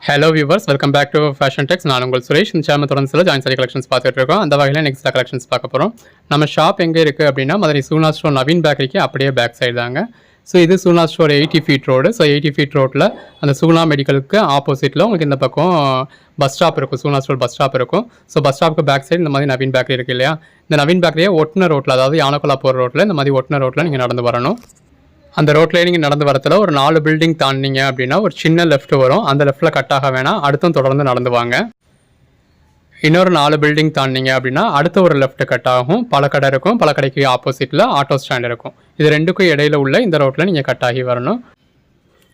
Hello viewers, welcome back to Fashion Tex. நான் உங்கள் சுரேஷ். இந்த சேனல் தொடர்ந்து சில ஜாயின் சாரி கலெக்ஷன்ஸ் பார்த்துட்டு இருக்கோம். அந்த வகையில் நெக்ஸ்ட் கலெக்ஷன்ஸ் பார்க்க போகிறோம். நம்ம ஷாப் எங்கே இருக்குது அப்படின்னா மதுரை சூனா ஸ்டோர் நவீன் பேக்கரிக்கு அப்படியே பேக் சைடு தாங்க. ஸோ இது Soona store 80 feet road. So 80 feet ரோட்டில் அந்த சூனா மெடிக்கலுக்கு ஆப்போசிட்டில் உங்களுக்கு இந்த பக்கம் பஸ் ஸ்டாப் இருக்கும், சூனா ஸ்டோர் பஸ் ஸ்டாப் இருக்கும். ஸோ பஸ் ஸ்டாப்புக்கு பேக் சைடு இந்த மாதிரி நவீன் பேக்கரி இருக்குது இல்லையா, இந்த நவீன் பேக்கரியை ஒட்டின ரோட்டில், அதாவது யானக்குலா போகிற ரோட்டில் இந்த மாதிரி ஒட்டின ரோட்டில் நீங்கள் நடந்து வரணும். அந்த ரோட்லேயே நீங்கள் நடந்து வரத்தில் ஒரு 4 பில்டிங் தாண்டிங்க அப்படின்னா ஒரு சின்ன லெஃப்ட் வரும். அந்த லெஃப்ட்டில் கட் ஆக வேணாம், அடுத்தும் தொடர்ந்து நடந்து வாங்க. இன்னொரு 4 பில்டிங் தாண்டிங்க அப்படின்னா அடுத்த ஒரு லெஃப்ட் கட் ஆகும். பழக்கடை இருக்கும், பழக்கடைக்கு ஆப்போசிட்டில் ஆட்டோ ஸ்டாண்ட் இருக்கும். இது ரெண்டுக்கும் இடையில உள்ள இந்த ரோட்டில் நீங்கள் கட் ஆகி வரணும்.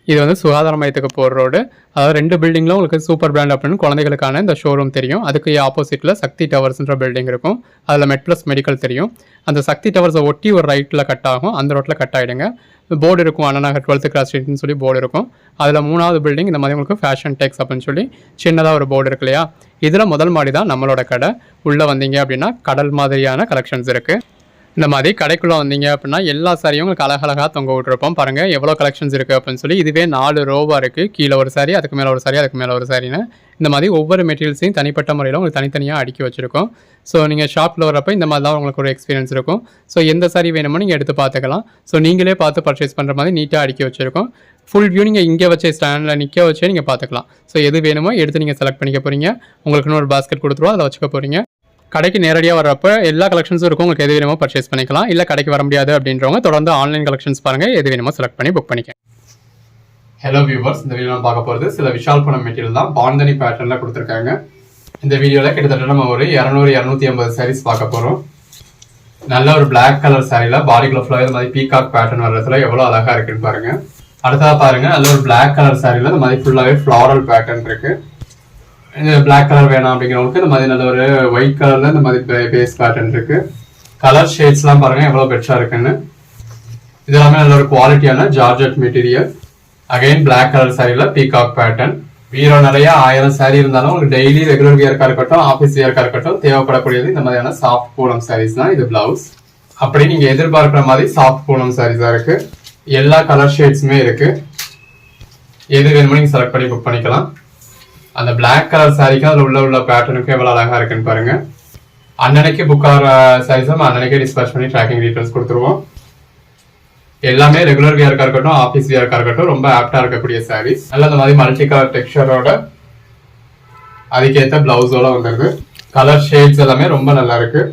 இது வந்து சுகாதார மையத்துக்கு போகிற ரோடு. அதாவது 2 பில்டிங்கில் உங்களுக்கு சூப்பர் பிராண்ட் அப்படின்னு குழந்தைகளுக்கான இந்த ஷோரூம் தெரியும். அதுக்கு ஆப்போசிட்டில் சக்தி டவர்ஸ்ன்ற பில்டிங் இருக்கும். அதில் மெட்ப்ளஸ் மெடிக்கல் தெரியும். அந்த சக்தி டவர்ஸை ஒட்டி ஒரு ரைட்டில் கட் ஆகும், அந்த ரோட்டில் கட் ஆகிடுங்க. போர்டு இருக்கும், அண்ணா 12th கிளாஸ் ஸ்ட்ரீட்னு சொல்லி போர்டு இருக்கும். அதில் 3வது பில்டிங் இந்த மாதிரி உங்களுக்கு ஃபேஷன் டெக்ஸ் அப்படின்னு சொல்லி சின்னதாக ஒரு போர்டு இருக்கு இல்லையா. இதில் முதல் மாடி தான் நம்மளோட கடை. உள்ளே வந்தீங்க அப்படின்னா கடல் மாதிரியான கலெக்ஷன்ஸ் இருக்குது. இந்த மாதிரி கடைக்குள்ளே வந்தீங்க அப்படின்னா எல்லா சாரியும் உங்களுக்கு அழகழகாக தொங்க விட்டுருப்போம். பாருங்கள் எவ்வளோ கலெக்ஷன்ஸ் இருக்குது அப்படின்னு சொல்லி. இதுவே 4 ரோவாக இருக்குது. கீழே ஒரு சாரி, அதுக்கு மேலே ஒரு சாரி, அதுக்கு மேலே ஒரு சாரின்னு இந்த மாதிரி ஒவ்வொரு மெட்டீரியல்ஸையும் தனிப்பட்ட முறையில் உங்களுக்கு தனித்தனியாக அடுக்கி வச்சுருக்கோம். ஸோ நீங்கள் ஷாப்பில் வரப்போ இந்த மாதிரி தான் உங்களுக்கு ஒரு எக்ஸ்பீரியன்ஸ் இருக்கும். ஸோ எந்த சாரி வேணுமோ நீங்கள் எடுத்து பார்த்துக்கலாம். ஸோ நீங்களே பார்த்து பர்ச்சேஸ் பண்ணுற மாதிரி நீட்டாக அடுக்கி வச்சுருக்கோம். ஃபுல் வியூ நீங்கள் இங்கே வச்சே ஸ்டாண்டில் நிற்க வச்சே நீங்கள் பார்த்துக்கலாம். ஸோ எது வேணுமோ எடுத்து நீங்கள் செலக்ட் பண்ணிக்க போகிறீங்க. உங்களுக்குன்னு ஒரு பாஸ்கெட் கொடுத்துருவோம், அதில் வச்சுக்க போகிறீங்க. கடைக்கு நேரடியாக வரப்போ எல்லா கலெக்ஷன்ஸும் இருக்கும். உங்களுக்கு எது வேணுமோ பர்ச்சேஸ் பண்ணிக்கலாம். இல்லை கடைக்கு வர முடியாது அப்படின்றவங்க தொடர்ந்து ஆன்லைன் கலெக்ஷன்ஸ் பாருங்கள், எது வேணுமோ செலக்ட் பண்ணி புக் பண்ணிக்க. ஹலோ வியூவர்ஸ், இந்த வீடியோ பார்க்க போகிறது சில விஷால் பணம் மெட்டீரியல் தான். பாந்தனி பேட்டர்னில் கொடுத்துருக்காங்க. இந்த வீடியோவில் கிட்டத்தட்ட நம்ம ஒரு 200-250 சாரீஸ் பார்க்க போகிறோம். நல்ல ஒரு பிளாக் கலர் சாரியில் பாடிக்குள்ள ஃபுல்லாக இந்த மாதிரி பீகாக் பேட்டர்ன் வர்றதுல எவ்வளோ அழகாக இருக்குன்னு பாருங்கள். அடுத்ததாக பாருங்கள், நல்ல ஒரு பிளாக் கலர் சாரியில் இந்த மாதிரி ஃபுல்லாகவே ஃப்ளாரல் பேட்டர்ன் இருக்குது. இந்த பிளாக் கலர் வேணாம் அப்படிங்கிறவங்களுக்கு இந்த மாதிரி நல்ல ஒரு ஒயிட் கலர்ல இந்த மாதிரி பேஸ் பேட்டர்ன் இருக்கு. கலர் ஷேட்ஸ்லாம் பாருங்க எவ்வளவு பெட்ரா இருக்குன்னு. இது எல்லாமே நல்ல ஒரு குவாலிட்டியான georgette material. Again black colour சாரியில பீகாக் பேட்டர்ன். வீரோ நிறைய 1000 சாரி இருந்தாலும் உங்களுக்கு டெய்லி ரெகுலர் வியர்க்கா இருக்கட்டும், ஆஃபீஸ் வியர்க்கா இருக்கட்டும் தேவைப்படக்கூடியது இந்த மாதிரியான சாஃப்ட் பூனம் சாரீஸ் தான். இது பிளவுஸ். அப்படி நீங்க எதிர்பார்க்கிற மாதிரி சாஃப்ட் பூனம் சாரீஸா இருக்கு. எல்லா கலர் ஷேட்ஸுமே இருக்கு. எது வேணுமோ நீங்க செலக்ட் பண்ணி புக் பண்ணிக்கலாம். அந்த பிளாக் கலர் சாரிக்கு அதில் உள்ள பேட்டர்னுக்கு எவ்வளோ அழகாக இருக்குன்னு பாருங்க. அன்னன்னைக்கு புக் ஆகிற சாரீஸ் நம்ம அன்னன்னைக்கே டிஸ்பேச் பண்ணி ட்ராக்கிங் டீட்டெயில்ஸ் கொடுத்துருவோம். எல்லாமே ரெகுலர் வியர்க்கா இருக்கட்டும், ஆஃபீஸ் வியர்க்கா இருக்கட்டும் ரொம்ப ஆப்டா இருக்கக்கூடிய சாரீஸ். நல்ல இந்த மாதிரி மல்டி கலர் டெக்ஸ்சரோட அதுக்கேற்ற பிளவுஸோட வந்துருது. கலர் ஷேட்ஸ் எல்லாமே ரொம்ப நல்லா இருக்கு.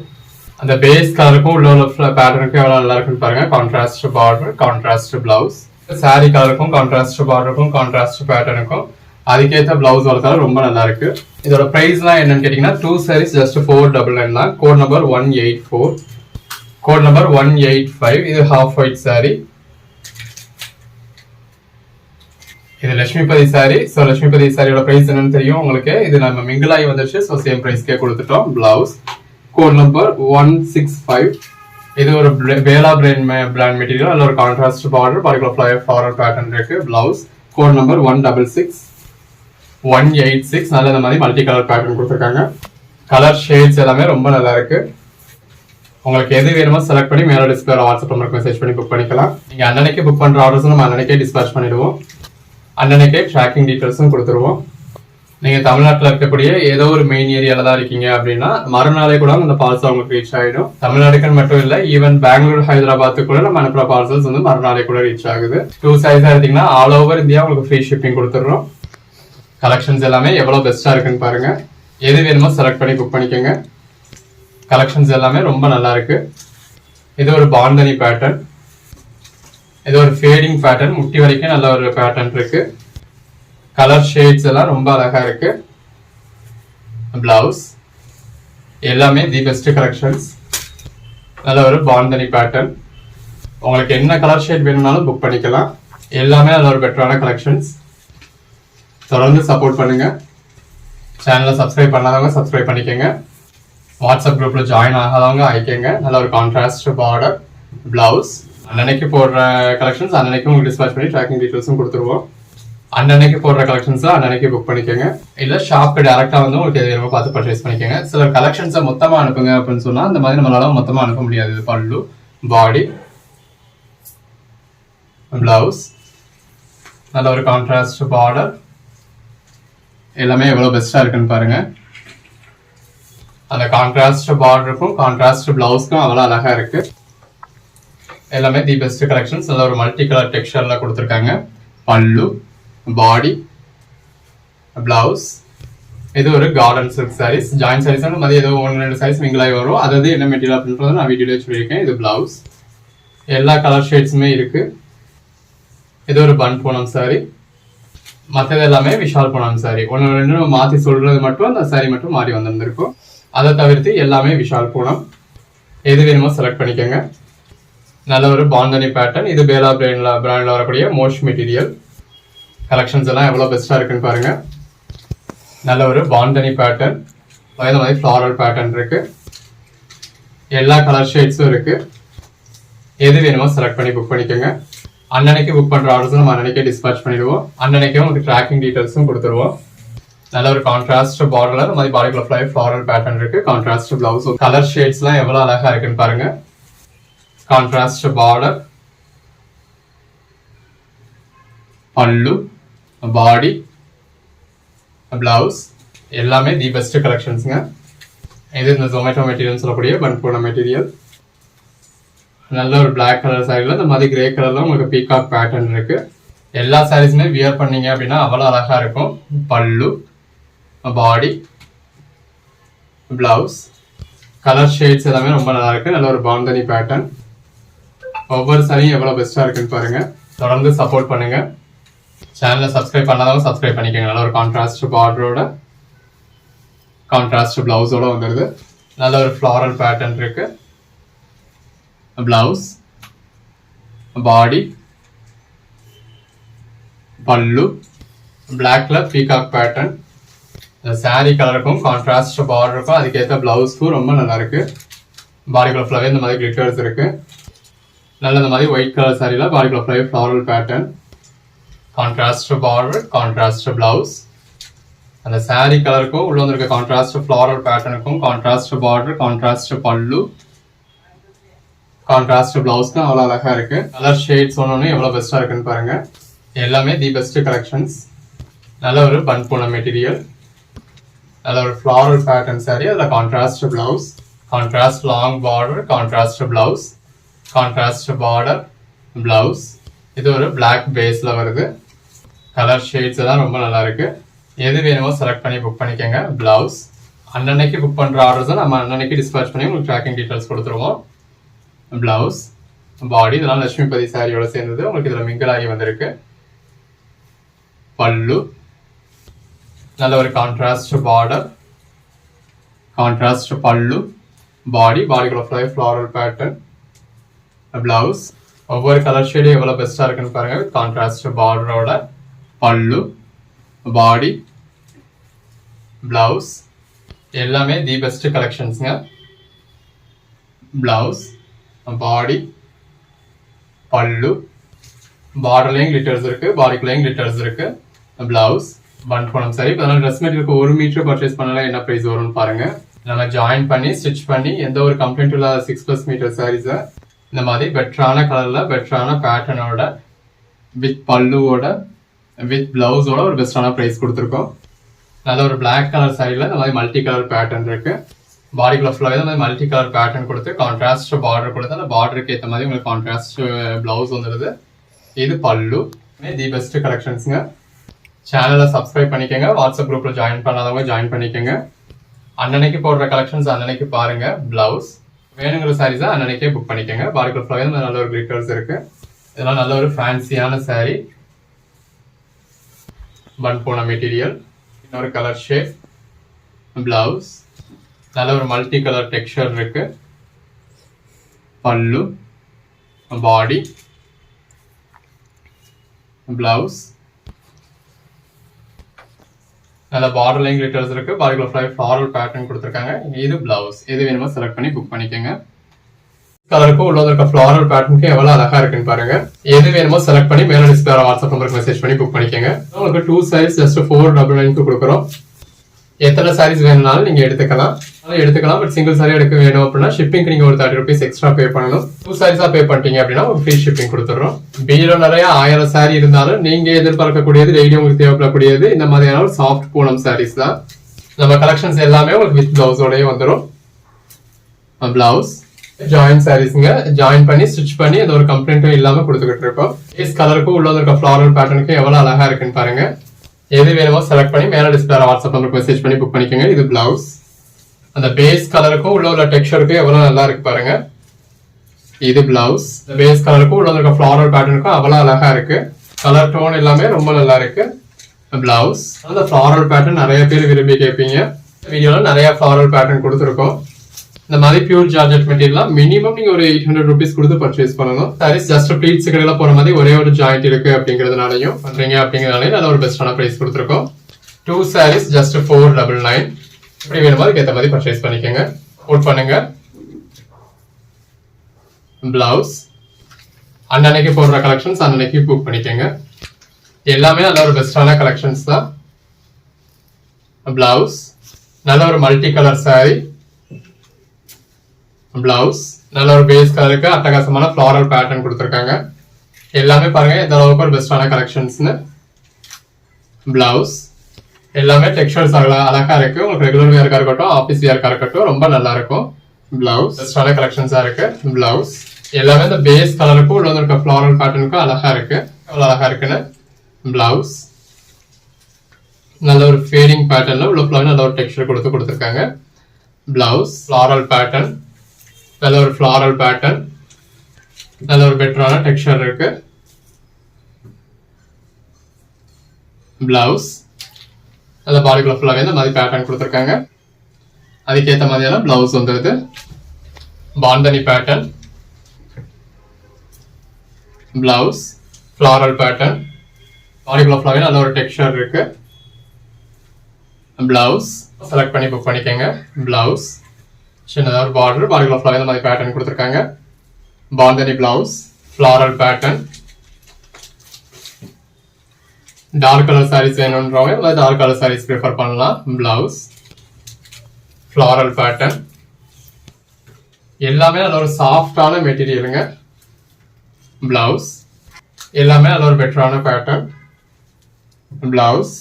அந்த பேஸ் கலருக்கும் உள்ள பேட்டர்னுக்கும் எவ்வளோ நல்லா இருக்குன்னு பாருங்க. Contrast border, contrast blouse. Sari கலருக்கும் கான்ட்ராஸ்ட் பார்டருக்கும் கான்ட்ராஸ்ட் பேட்டர்னுக்கும் அதுக்கேற்ற பிளவுஸ் வரதால ரொம்ப நல்லா இருக்கு. இதோட பிரைஸ்லாம் என்னன்னு கேட்டீங்கன்னா 2 sarees just 499 தான். Code number 184, code number 185. இது ஹாஃப் ஒயிட் சாரி. இது லட்சுமிபதி சாரி. ஸோ லட்சுமிபதி சாரியோட பிரைஸ் என்னன்னு தெரியும் உங்களுக்கு. இது நம்ம மிங்கிளாகி வந்துருச்சு. ஸோ சேம் பிரைஸ்க்கே கொடுத்துட்டோம். Blouse code number 165. இது ஒரு வேலா பிராண்ட் மெட்டீரியல். அதில் ஒரு contrast border, particular floral pattern இருக்கு. Blouse code number 166, 186. நல்ல இந்த மாதிரி மல்டி கலர் பேட்டர்ன் கொடுத்துருக்காங்க. கலர் ஷேட்ஸ் எல்லாமே ரொம்ப நல்லா இருக்கு. உங்களுக்கு எது வேணுமோ செலக்ட் பண்ணி மேலே டிஸ்பிளே வாட்ஸ்அப் நம்பருக்கு மெசேஜ் பண்ணி புக் பண்ணிக்கலாம். நீங்க அன்னன்னைக்கு புக் பண்ற ஆர்டர்ஸ் நம்ம அன்னன்னைக்கே டிஸ்பேச் பண்ணிடுவோம். அன்னன்னைக்கே ட்ராக்கிங் டீட்டெயில்ஸும் கொடுத்துருவோம். நீங்க தமிழ்நாட்டில் இருக்கக்கூடிய ஏதோ ஒரு மெயின் ஏரியால தான் இருக்கீங்க அப்படின்னா மறுநாளே கூட அந்த பார்சல் உங்களுக்கு ரீச் ஆகிடும். தமிழ்நாடுக்கு மட்டும் இல்லை, ஈவன் பெங்களூர், ஹைதராபாத்துக்கு கூட நம்ம அனுப்புற பார்சல்ஸ் வந்து மறுநாளே கூட ரீச் ஆகுது. 2 சைஸா எடுத்தீங்கன்னா ஆல் ஓவர் இந்தியா உங்களுக்கு ஃப்ரீ ஷிப்பிங் கொடுத்துடுறோம். கலெக்ஷன்ஸ் எல்லாமே எவ்வளவு பெஸ்டா இருக்குன்னு பாருங்க. எது வேணுமோ செலக்ட் பண்ணி புக் பண்ணிக்கோங்க. கலெக்ஷன்ஸ் எல்லாமே ரொம்ப நல்லா இருக்கு. இது ஒரு பாந்தனி பேட்டர்ன். இது ஒரு ஃபேடிங் பேட்டர்ன். முட்டி வரைக்கும் நல்ல ஒரு பேட்டர்ன் இருக்கு. கலர் ஷேட்ஸ் எல்லாம் ரொம்ப அழகா இருக்கு. பிளவுஸ் எல்லாமே தி பெஸ்ட் கலெக்ஷன்ஸ். நல்ல ஒரு பாந்தனி பேட்டர்ன். உங்களுக்கு என்ன கலர் ஷேட் வேணும்னாலும் புக் பண்ணிக்கலாம். எல்லாமே நல்ல ஒரு பெட்டரான கலெக்ஷன்ஸ். தொடர்ந்து சப்போர்ட் பண்ணுங்க. சேனலை சப்ஸ்கிரைப் பண்ணாதவங்க சப்ஸ்கிரைப் பண்ணிக்கோங்க. வாட்ஸ்அப் குரூப்ல ஜாயின் ஆகாதவங்க ஆயிக்கங்க. நல்ல ஒரு கான்ட்ராஸ்ட் பார்டர், பிளவுஸ். அன்னன்னைக்கு போடுற கலெக்ஷன்ஸ் அன்னன்னைக்கு உங்களுக்கு டிஸ்பேச் பண்ணி ட்ராக்கிங் டீட்டெயில்ஸும் கொடுத்துருவோம். அன்னன்னைக்கு போடுற கலெக்ஷன்ஸ் அன்னன்னைக்கு புக் பண்ணிக்கோங்க. இல்ல ஷாப்க்கு டைரக்டா வந்து உங்களுக்கு எது வேணுமோ பார்த்து பர்ச்சேஸ் பண்ணிக்கோங்க. சில கலெக்ஷன்ஸை மொத்தமா அனுப்புங்க அப்படின்னு சொன்னா அந்த மாதிரி நம்மளால மொத்தமா அனுப்ப முடியாது. இது பல்லு, பாடி, பிளவுஸ், நல்ல ஒரு கான்ட்ராஸ்ட் பார்டர், எல்லாமே எவ்வளவு பெஸ்டா இருக்குன்னு பாருங்க. அந்த கான்ட்ராஸ்ட் பார்டருக்கும் கான்ட்ராஸ்ட் பிளவுஸ்க்கும் அவ்வளவு அழகா இருக்கு. எல்லாமே தி பெஸ்ட் கலெக்ஷன்ஸ். நல்ல ஒரு மல்டி கலர் டெக்ஸ்சர்ல கொடுத்துருக்காங்க. பல்லு, பாடி, பிளவுஸ். இது ஒரு கார்டன் சில்க் சாரீஸ். ஜாயின் சாரீஸ் மாதிரி ஏதோ 1-2 சாரீஸ் மிங்கிளாகி வரும். அதாவது என்ன மெட்டீரியல் அப்படின்றத நான் வீடியோல சொல்லியிருக்கேன். இது பிளவுஸ். எல்லா கலர் ஷேட்ஸுமே இருக்கு. இது ஒரு பன் பூனம் சாரி. மற்றது எல்லாமே விஷால் பூனம் சாரி. 1-2 மாத்தி சொல்றது மட்டும் அந்த சாரி மட்டும் மாறி வந்திருந்திருக்கும். அதை தவிர்த்து எல்லாமே விஷால் பூனம். எது வேணுமோ செலக்ட் பண்ணிக்கோங்க. நல்ல ஒரு பாந்தனி பேட்டர்ன். இது பேலா பிராண்ட்ல வரக்கூடிய மோஸ்ட் மெட்டீரியல். கலெக்ஷன்ஸ் எல்லாம் எவ்வளவு பெஸ்டா இருக்குன்னு பாருங்க. நல்ல ஒரு பாந்தனி பேட்டர்ன். இந்த மாதிரி ஃப்ளாரல் பேட்டர்ன் இருக்கு. எல்லா கலர் ஷேட்ஸும் இருக்கு. எது வேணுமோ செலக்ட் பண்ணி புக் பண்ணிக்கோங்க. அன்னன்னைக்கு புக் பண்ற ஆர்டர்ஸ் நம்ம அன்னன்னைக்கே டிஸ்பேச் பண்ணிடுவோம். அன்னன்னைக்கே உங்களுக்கு ட்ராக்கிங் டீடைல்ஸும் கொடுத்துருவோம். நல்ல ஒரு கான்ட்ராஸ்ட் பார்டர்ல இந்த மாதிரி பாடிக்குள்ள ஃப்ளை ஃப்ளாரல் பேட்டர்ன் இருக்கு. Contrast blouse. கலர் ஷேட்ஸ்லாம் எவ்வளவு அழகா இருக்குன்னு பாருங்க. கான்ட்ராஸ்ட் பார்டர், பல்லு, பாடி, பிளவுஸ் எல்லாமே தி பெஸ்ட் கலெக்ஷன்ஸ்ங்க. இது இந்த ஜொமேட்டோ மெட்டீரியல் சொல்லக்கூடிய பன்பூன மெட்டீரியல். நல்ல ஒரு பிளாக் கலர் சாரில இந்த மாதிரி கிரே கலர்ல உங்களுக்கு பீகாக் பேட்டர்ன் இருக்கு. எல்லா சாரீஸுமே வியர் பண்ணீங்க அப்படின்னா அவ்வளவு அழகா இருக்கும். பல்லு, பாடி, பிளவுஸ். கலர் ஷேட்ஸ் எல்லாமே ரொம்ப நல்லா இருக்கு. நல்ல ஒரு பாந்தனி பேட்டர்ன். ஒவ்வொரு சாரியும் எவ்வளவு பெஸ்டா இருக்குன்னு பாருங்க. தொடர்ந்து சப்போர்ட் பண்ணுங்க. சேனலை சப்ஸ்கிரைப் பண்ணாதவங்க சப்ஸ்கிரைப் பண்ணிக்கோங்க. நல்ல ஒரு கான்ட்ராஸ்ட் பார்டரோட கான்ட்ராஸ்ட் பிளவுஸோட வந்துடுது. நல்ல ஒரு ஃப்ளாரல் பேட்டர்ன் இருக்கு. பிளவுஸ், பாடி, பல்லு, பிளாக்ல பீகாக் பேட்டர்ன். இந்த சாரி கலருக்கும் கான்ட்ராஸ்ட் பார்டருக்கும் அதுக்கேற்ற பிளவுஸ்க்கும் ரொம்ப நல்லா இருக்கு. பாடிக்குள்ள ஃபுல்லாவே இந்த மாதிரி கிளிட்டர்ஸ் இருக்கு. நல்ல இந்த மாதிரி ஒயிட் கலர் சாரியில பாடிக்குள்ள ஃபுல்லாவே floral pattern. Contrast border, contrast blouse. அந்த சாரி கலருக்கும் உள்ள வந்திருக்க கான்ட்ராஸ்ட் ஃப்ளாரல் பேட்டர்னுக்கும் contrast border, contrast pallu, contrast பிளவுஸ்க்கு அவ்வளோ அழகா இருக்கு. கலர் ஷேட்ஸ் ஒன்று எவ்வளோ பெஸ்டா இருக்குன்னு பாருங்க. எல்லாமே தி பெஸ்ட் கலெக்ஷன்ஸ். நல்ல ஒரு பன்பூன மெட்டீரியல். நல்ல ஒரு ஃப்ளாரல் பேட்டர்ன் சாரி. அதில் contrast blouse, contrast long border, contrast blouse, contrast border, blouse. இது ஒரு பிளாக் பேஸ்ல வருது. கலர் ஷேட்ஸ் எல்லாம் ரொம்ப நல்லா இருக்கு. எது வேணுமோ செலக்ட் பண்ணி புக் பண்ணிக்கோங்க. பிளவுஸ் அன்னன்னைக்கு புக் பண்ற ஆர்டர்ஸ் நம்ம அன்னன்னைக்கு டிஸ்பேச் பண்ணி உங்களுக்கு ட்ராக்கிங் டீடைல்ஸ் கொடுத்துருவோம். பிளவுஸ், பாடி இதெல்லாம் லட்சுமிபதி சாரியோட சேர்ந்தது. உங்களுக்கு இதுல மிங்கிள் ஆகி வந்திருக்கு. பல்லு, நல்ல ஒரு கான்ட்ராஸ்ட் பார்டர், கான்ட்ராஸ்ட் பல்லு, பாடி, பாடிக்குள்ள ஃப்ளாரல் பேட்டர்ன், பிளவுஸ். ஒவ்வொரு கலர் ஷேடும் எவ்வளவு பெஸ்டா இருக்குன்னு பாருங்க. கான்ட்ராஸ்ட் பார்டரோட பல்லு, பாடி, பிளவுஸ் எல்லாமே தி பெஸ்ட் கலெக்ஷன்ஸ்ங்க. பிளவுஸ், பாடி, பல்லு, பார்டர்லயும் கிளிட்டர்ஸ் இருக்கு, பாடிக்குள்ளேயும் கிளிட்டர்ஸ் இருக்கு. பிளவுஸ் பன்பூனம் சரி. இப்போ ட்ரெஸ் மெட்டீரியலுக்கு 1 மீட்டர் பர்ச்சேஸ் பண்ணலாம் என்ன பிரைஸ் வரும்னு பாருங்க. நம்ம ஜாயின் பண்ணி ஸ்டிச் பண்ணி எந்த ஒரு கம்ப்ளைண்ட் இல்லாத 6+ மீட்டர் சாரீஸை இந்த மாதிரி பெட்டரான கலர்ல பெட்டரான பேட்டர்னோட வித் பல்லுவோட வித் பிளவுஸோட ஒரு பெஸ்டான பிரைஸ் கொடுத்துருக்கோம். நல்ல ஒரு பிளாக் கலர் சாரியில இந்த மாதிரி மல்டி கலர் பேட்டர்ன் இருக்கு. பாடிக்குள்ள ஃபுல்லாவே இந்த மாதிரி மல்டி கலர் பேட்டர்ன் கொடுத்து கான்ட்ராஸ்ட் பார்டர் கொடுத்து அந்த பார்டருக்கு ஏற்ற மாதிரி உங்களுக்கு கான்ட்ராஸ்ட் பிளவுஸ் வந்துடுது. இது பல்லு. தி பெஸ்ட் கலெக்ஷன்ஸ்ங்க. சேனலை சப்ஸ்கிரைப் பண்ணிக்கோங்க. வாட்ஸ்அப் குரூப்ல ஜாயின் பண்ணாதவங்க ஜாயின் பண்ணிக்கோங்க. அன்னன்னைக்கு போடுற கலெக்ஷன்ஸ் அன்னன்னைக்கு பாருங்க. பிளவுஸ் வேணுங்கிற சாரீஸா அன்னன்னைக்கே புக் பண்ணிக்கோங்க. பாடிக்குள்ள ஃபுல்லாவே நல்ல ஒரு கிளிட்டர்ஸ் இருக்கு. இதெல்லாம் நல்ல ஒரு ஃபேன்சியான சாரி. பன்பூன மெட்டீரியல். இன்னொரு கலர் ஷேட். பிளவுஸ் நல்ல ஒரு மல்டி கலர் டெக்ஸ்சர் இருக்கு. பல்லு, பாடி, பிளவுஸ் நல்ல பார்டர் லைன் கிளிட்டர்ஸ் இருக்கு. பாடிக்குள்ள ஃபுல்லாவே ஃப்ளாரல் பேட்டர்ன் கொடுத்துருக்காங்க. இது பிளவுஸ். எது வேணுமோ செலக்ட் பண்ணி புக் பண்ணிக்கோங்க. கலருக்கும் உள்ள இருக்க ஃப்ளாரல் பேட்டர்னுக்கு எவ்வளவு அழகா இருக்குன்னு பாருங்க. எது வேணுமோ செலக்ட் பண்ணி மேல டிஸ்பிளே வாட்ஸ்அப் நம்பருக்கு மெசேஜ் பண்ணி புக் பண்ணிக்கோங்க. உங்களுக்கு 2 சைஸ் ஜஸ்ட் 499 கொடுக்குறோம். எத்தனை சாரீஸ் வேணும்னாலும் நீங்க எடுத்துக்கலாம். பட் சிங்கிள் சாரி எடுக்க வேணும் அப்படின்னா ஷிப்பிங்க்கு நீங்க ஒரு 30 rupees எக்ஸ்ட்ரா பே பண்ணணும். 2 சாரீஸா பே பண்ணிட்டீங்க அப்படின்னா ஒரு ஃப்ரீ ஷிப்பிங் கொடுத்துறோம். பீரோ நிறைய 1000 சாரி இருந்தாலும் நீங்க எதிர்பார்க்கக்கூடியது டெய்லி உங்களுக்கு தேவைப்படக்கூடியது இந்த மாதிரியான ஒரு சாஃப்ட் பூனம் சாரீஸ் தான். நம்ம கலெக்ஷன்ஸ் எல்லாமே உங்களுக்கு வித் பிளவுஸோடய வந்துடும். பிளவுஸ் ஜாயின் சாரீஸ்ங்க, ஜாயின் பண்ணி ஸ்டிச் பண்ணி அந்த ஒரு கம்ப்ளைண்ட்டும் இல்லாம கொடுத்துக்கிட்டு இருக்கோம். பேஸ் கலருக்கும் உள்ள இருக்க ஃபிளாரல் பேட்டர்னுக்கும் எவ்வளவு அழகா இருக்குன்னு பாருங்க. எது வேணுமோ செலக்ட் பண்ணி மேல டிஸ்பிளே வாட்ஸ்அப் நம்பருக்கு மெசேஜ் பண்ணி புக் பண்ணிக்கோங்க. இது பிளவுஸ். அந்த பேஸ் கலருக்கும் உள்ள டெக்ஸ்சருக்கும் எவ்வளவு நல்லா இருக்கு பாருங்க. இது பிளவுஸ். பேஸ் கலருக்கும் உள்ள இருக்க ஃபிளாரல் பேட்டர்னுக்கும் அவ்வளவு அழகா இருக்கு. கலர் டோன் எல்லாமே ரொம்ப நல்லா இருக்கு. பிளவுஸ். அந்த ஃபிளாரல் பேட்டர்ன் நிறைய பேர் விரும்பி கேட்பீங்க. வீடியோல நிறைய ஃபிளாரல் பேட்டர்ன் கொடுத்துருக்கோம். இந்த மாதிரி பியூர் ஜார்ஜெட் மெட்டீரியல் மினிமம் நீங்க ஒரு 800 rupees கொடுத்து பர்ச்சேஸ் பண்ணணும். சாரீஸ் ஜஸ்ட் ப்ளீட்ஸ் கடையில போற மாதிரி ஒரே ஒரு ஜாயிண்ட் இருக்கு அப்படிங்கறதுனாலயும் பண்றீங்க அப்படிங்கறதுனால நல்ல ஒரு பெஸ்டான பிரைஸ் கொடுத்துருக்கோம். 2 sarees just 499. இப்படி வேணுமோ அதுக்கு ஏற்ற மாதிரி பர்ச்சேஸ் பண்ணிக்கோங்க. கோட் பண்ணுங்க. பிளவுஸ் அன்னன்னைக்கு போடுற கலெக்ஷன்ஸ் அன்னன்னைக்கு புக் பண்ணிக்கோங்க. எல்லாமே நல்ல ஒரு பெஸ்டான கலெக்ஷன்ஸ் தான். பிளவுஸ் நல்ல ஒரு மல்டி கலர் சாரி. பிளவுஸ் நல்ல ஒரு பேஸ் கலருக்கு அட்டகாசமான ஃபிளாரல் பேட்டர்ன் கொடுத்துருக்காங்க. எல்லாமே பாருங்க எந்த அளவுக்கு ஒரு பெஸ்டான கலெக்ஷன்ஸ்னு. பிளவுஸ் எல்லாமே டெக்ஸ்சர்ஸ் அழகா இருக்கு. உங்களுக்கு ரெகுலர் வேர்க்கா இருக்கட்டும், ஆஃபீஸ் வேர்க்கா இருக்கட்டும் ரொம்ப நல்லா இருக்கும். பிளவுஸ் பெஸ்டான கலெக்ஷன்ஸா இருக்கு. பிளவுஸ் எல்லாமே இந்த பேஸ் கலருக்கும் உள்ள இருக்க ஃபிளாரல் பேட்டர்னுக்கும் அழகா இருக்கு. அவ்வளவு அழகா இருக்குன்னு. பிளவுஸ் நல்ல ஒரு ஃபேடிங் பேட்டர்ன்ல உள்ள ஃபிளார் நல்ல ஒரு டெக்ஸ்சர் கொடுத்துருக்காங்க. பிளவுஸ் ஃபிளாரல் பேட்டர்ன், நல்ல ஒரு ஃபிளாரல் பேட்டர்ன், நல்ல ஒரு பெட்டரான டெக்ஸ்சர் இருக்கு. பிளவுஸ் நல்ல பாடிக்குள்ள ஃபுல்லாவே இந்த மாதிரி பேட்டர்ன் கொடுத்துருக்காங்க. அதுக்கேற்ற மாதிரியான பிளவுஸ் வந்துருது. Bandhani pattern, blouse floral pattern, பாடிக்குள்ள ஃபுல்லாவே நல்ல ஒரு டெக்ஸ்சர் இருக்கு. பிளவுஸ் செலக்ட் பண்ணி புக் பண்ணிக்கோங்க. பிளவுஸ் சின்னதாக ஒரு பார்டர், பாடிக்குள்ள ஃபுல்லாவே இந்த மாதிரி பேட்டர்ன் கொடுத்துருக்காங்க. Bandhani blouse floral pattern. Dark colour saris வேணும்ன்றவங்க இந்த மாதிரி டார்க் கலர் சாரீஸ் ப்ரிஃபர் பண்ணலாம். Blouse floral pattern. எல்லாமே நல்ல ஒரு சாஃப்டான மெட்டீரியலுங்க. பிளவுஸ் எல்லாமே நல்ல ஒரு பெட்டரான பேட்டர்ன். பிளவுஸ்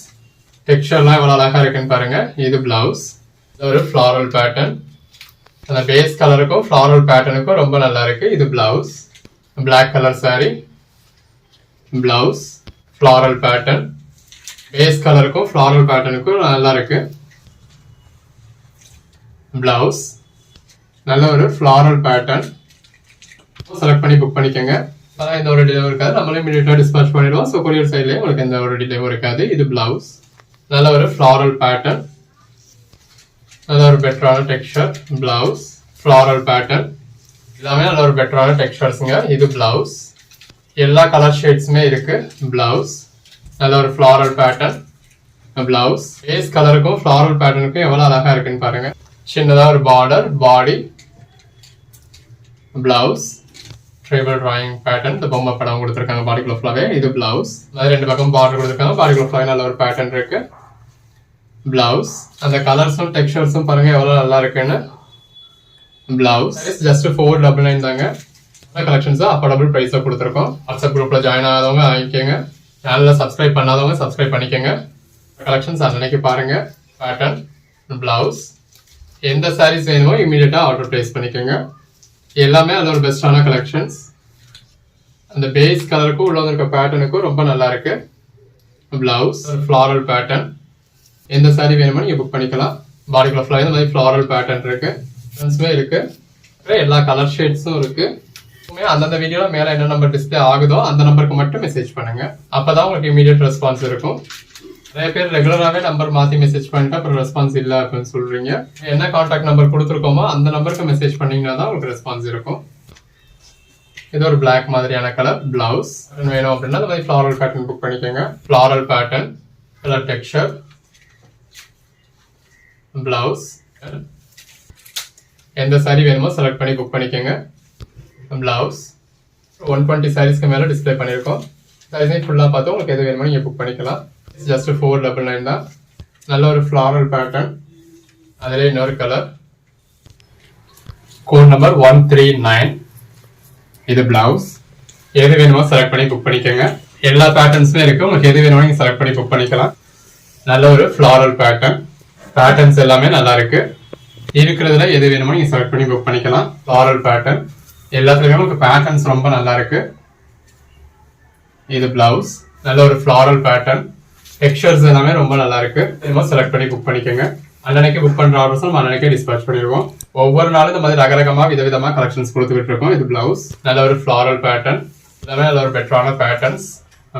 டெக்ஸ்சர்லாம் எவ்வளவு அழகா இருக்குன்னு பாருங்க. இது பிளவுஸ் ஒரு ஃபிளாரல் பேட்டர்ன். அந்த பேஸ் கலருக்கும் ஃபிளாரல் பேட்டர்னுக்கும் ரொம்ப நல்லா இருக்கு. இது blouse black colour sari. Blouse floral pattern, base கலருக்கும் ஃபிளாரல் பேட்டர்னுக்கும் நல்லா இருக்கு. பிளவுஸ் நல்ல ஒரு ஃபிளாரல் பேட்டர்ன். செலக்ட் பண்ணி புக் பண்ணிக்கோங்க. அதான் இந்த ஒரு டிலேவும் இருக்காது, நம்மளே இமீடியட்டா டிஸ்பேட்ச் பண்ணிடுவோம். ஸோ கொரியர் சைட்லேயே உங்களுக்கு எந்த ஒரு டிலேவும் இருக்காது. இது பிளவுஸ் நல்ல ஒரு ஃபிளாரல் பேட்டர்ன், நல்ல ஒரு பெட்டரான டெக்ஸ்சர். பிளவுஸ் ஃபிளாரல் பேட்டர்ன் எல்லாமே நல்ல ஒரு பெட்டரான டெக்ஸ்சர்ஸுங்க. இது பிளவுஸ் எல்லா கலர் ஷேட்ஸுமே இருக்கு. பிளவுஸ் நல்ல ஒரு ஃபிளாரல் பேட்டர்ன். பிளவுஸ் பேஸ் கலருக்கும் ஃபிளாரல் பேட்டர்னுக்கும் எவ்வளவு அழகா இருக்குன்னு பாருங்க. சின்னதா ஒரு border, body. Blouse tribal drawing pattern, இந்த பொம்மை படம் கொடுத்துருக்காங்க பாடிக்குள்ள ஃபுல்லாவே. இது பிளவுஸ் அது ரெண்டு பக்கம் பார்டர் கொடுத்துருக்காங்க. பாடிக்குள்ள ஃபுல்லாவே நல்ல ஒரு பேட்டர்ன் இருக்கு. பிளவுஸ் அந்த கலர்ஸும் டெக்ஸ்சர்ஸும் பாருங்க எவ்வளவு நல்லா இருக்குன்னு. பிளவுஸ் ஜஸ்ட் 499 தாங்க. கலெக்ஷன்ஸ் அஃபோர்டபுள் பிரைஸா கொடுத்துருக்கோம். வாட்ஸ்அப் குரூப்ல ஜாயின் ஆகாதவங்க வாங்கிக்கோங்க. சேனல்ல சப்ஸ்கிரைப் பண்ணாதவங்க சப்ஸ்கிரைப் பண்ணிக்கோங்க. கலெக்ஷன்ஸ் அன்னைக்கு பாருங்க. பேட்டர்ன், பிளவுஸ் எந்த சாரீஸ் வேணுமோ இமீடியட்டா ஆர்டர் பிளேஸ் பண்ணிக்கோங்க. எல்லாமே அது ஒரு பெஸ்டான கலெக்ஷன்ஸ். அந்த பேஸ் கலருக்கும் உள்ள இருக்க பேட்டர்னுக்கும் ரொம்ப நல்லா இருக்கு. Blouse floral pattern. எந்த சாரி வேணுமோ நீங்க புக் பண்ணிக்கலாம். பாடிக்குள்ள ஃபுல்லாக இந்த மாதிரி ஃபிளாரல் பேட்டர்ன் இருக்கு. இருக்கு எல்லா கலர் ஷேட்ஸும் இருக்கு. அந்தந்த வீடியோல மேல என்ன நம்பர் டிஸ்பிளே ஆகுதோ அந்த நம்பருக்கு மட்டும் மெசேஜ் பண்ணுங்க. அப்பதான் உங்களுக்கு இமீடியட் ரெஸ்பான்ஸ் இருக்கும். நிறைய பேர் ரெகுலராகவே நம்பர் மாத்தி மெசேஜ் பண்ணிட்டு அப்புறம் ரெஸ்பான்ஸ் இல்லை அப்படின்னு சொல்றீங்க. என்ன கான்டாக்ட் நம்பர் கொடுத்துருக்கோமோ அந்த நம்பருக்கு மெசேஜ் பண்ணீங்கன்னா தான் உங்களுக்கு ரெஸ்பான்ஸ் இருக்கும். இது ஒரு பிளாக் மாதிரியான கலர். பிளவுஸ் வேணும் அப்படின்னா இந்த மாதிரி ஃபிளாரல் பேட்டர்ன் புக் பண்ணிக்கோங்க. Floral pattern, colour texture. Blouse எந்த சாரி வேணுமோ செலக்ட் பண்ணி புக் பண்ணிக்கோங்க. பிளவுஸ் 120 சாரீஸ்க்கு மேல டிஸ்பிளே பண்ணியிருக்கோம். சாரீஸை ஃபுல்லா பார்த்து உங்களுக்கு எது வேணுமோ நீங்க புக் பண்ணிக்கலாம். ஜஸ்ட் 499 தான். நல்ல ஒரு ஃப்ளாரல் பேட்டர்ன், அதிலே இன்னொரு கலர். Code number 139. இது பிளவுஸ். எது வேணுமோ செலக்ட் பண்ணி புக் பண்ணிக்கோங்க. எல்லா பேட்டர்ன்ஸுமே இருக்கு, உங்களுக்கு எது வேணுமோ நீங்க செலக்ட் பண்ணி புக் பண்ணிக்கலாம். நல்ல ஒரு ஃப்ளாரல் பேட்டர்ன், பேட்டர்ன்ஸ் எல்லாமே நல்லா இருக்கு. இருக்கிறதுல எது வேணுமோ நீங்க செலக்ட் பண்ணி புக் பண்ணிக்கலாம். ஃப்ளாரல் பேட்டர்ன் எல்லாத்துலயுமே உங்களுக்கு பேட்டர்ன்ஸ் ரொம்ப நல்லா இருக்கு. இது பிளவுஸ், நல்ல ஒரு ஃப்ளாரல் பேட்டர்ன், டெக்ஸ்சர்ஸ் எல்லாமே ரொம்ப நல்லா இருக்கு. வேணுமோ செலக்ட் பண்ணி புக் பண்ணிக்கோங்க. அன்னன்னைக்கு புக் பண்ற ஆர்டர்ஸ் நம்ம அன்னன்னைக்கே டிஸ்பேச் பண்ணிடுவோம். ஒவ்வொரு நாளும் இந்த மாதிரி ரகரகமா விதவிதமா கலெக்ஷன்ஸ் கொடுத்துக்கிட்டு இருக்கோம். இது பிளவுஸ், நல்ல ஒரு ஃப்ளாரல் பேட்டர்ன், எல்லாமே நல்ல ஒரு பெட்டரான பேட்டர்ன்ஸ்.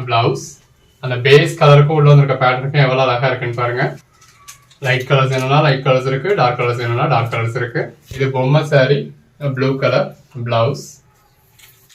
பிளவுஸ் அந்த பேஸ் கலருக்கும் உள்ள இருக்க பேட்டர்னுக்கும் எவ்வளவு அழகா இருக்குன்னு பாருங்க. லைட் கலர்ஸ் வேணும்னா லைட் கலர்ஸ் இருக்கு, டார்க் கலர்ஸ் வேணும்னா டார்க் கலர்ஸ் இருக்கு. இது பொம்மை சாரி, ப்ளூ கலர் பிளவுஸ்.